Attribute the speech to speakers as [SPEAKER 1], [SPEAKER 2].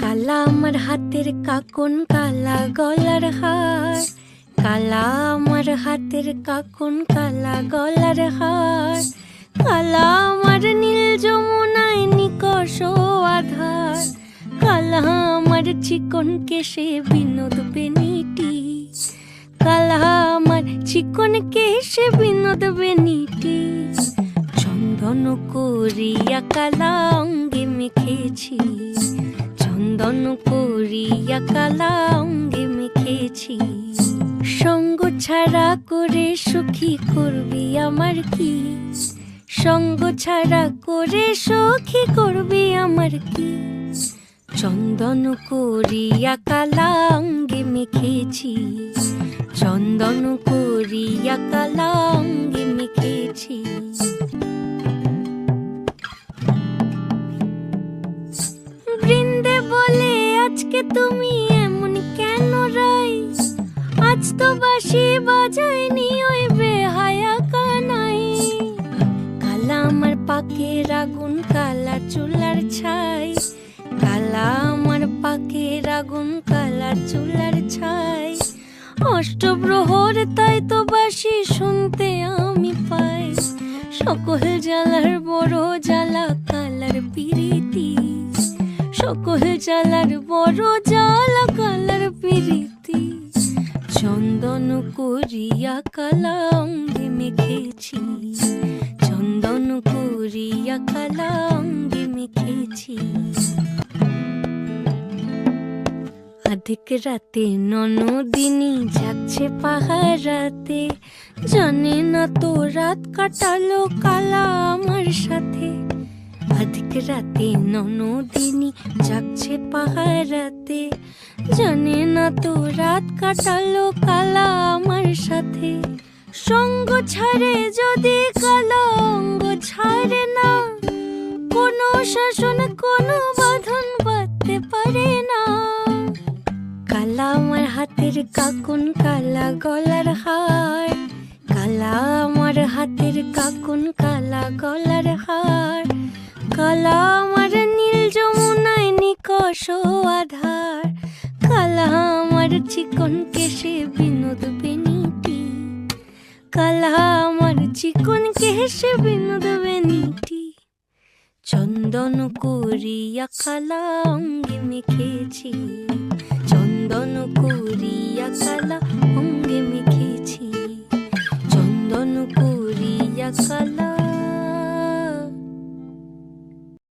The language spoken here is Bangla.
[SPEAKER 1] কালা আমার হাতের কাকন, কালা গলার হার, কালা আমার হাতের কাকন, কালা গলার হার, কালা আমার নীল যমুনায় নিকষ আধার, কালা আমার চিকন কেশে বিনোদ বেনিটি, কালা আমার চিকন কেশে বিনোদ বেনিটি, চন্দন করিয়া কালা অঙ্গে মেখেছি, চন্দন করিয়া কালা অঙ্গে মেখেছি, সঙ্গ ছাড়া করে সুখী করবি আমার কি, সঙ্গ ছাড়া করে সুখী করবি আমার কি, চন্দন করিয়া কালা অঙ্গে মেখেছি, চন্দন করিয়া কালা অঙ্গে মেখেছি। বৃন্দে বলে আজকে তুমি এমন কেন রাই, আজ তো বাঁশি বাজায়নি ওই বেহায়া কানাই, কালা আমার পাকের আগুন, কালা চুলার ছাই, কালা আমার পাকের আগুন, কালা চুলার ছাই, অষ্টপ্রহর তাই তো বাঁশি শুনতে আমি পাই, সকল জ্বালার বড় জ্বালা কালার পিরিতি, সকল জ্বালার বড় জ্বালা কালার পিরিতি, চন্দন করিয়া কালা অঙ্গে মেখেছি, চন্দন করিয়া কালা অঙ্গে মেখেছি। আধিক রাতে ননদিনী যাচ্ছে পাহারাতে, জানে না তো রাত কাটালো কালা আমার সাথে, আধিক রাতে ননদিনী যাচ্ছে পাহারাতে, জানে না তো রাত কাটালো কালা আমার সাথে, সঙ্গ ছাড়ে যদি কালা অঙ্গ ছাড়ে না, কোনো শাসন কোনো বাঁধন বাঁধতে পারে না, কালা আমার হাতের কাকন, কালা গলার হার, কালা আমার হাতের কাকন, কালা গলার হার, কালা আমার নীল যমুনায় নিকষ আধার, কালা আমার চিকন কেশে বিনোদ বেনিটি, কালা আমার চিকন কেশে বিনোদ বেনিটি, চন্দন করিয়া কালা অঙ্গে মেখেছি, চন্দন করিয়া কালা অঙ্গে মেখেছি, চন্দন করিয়া কালা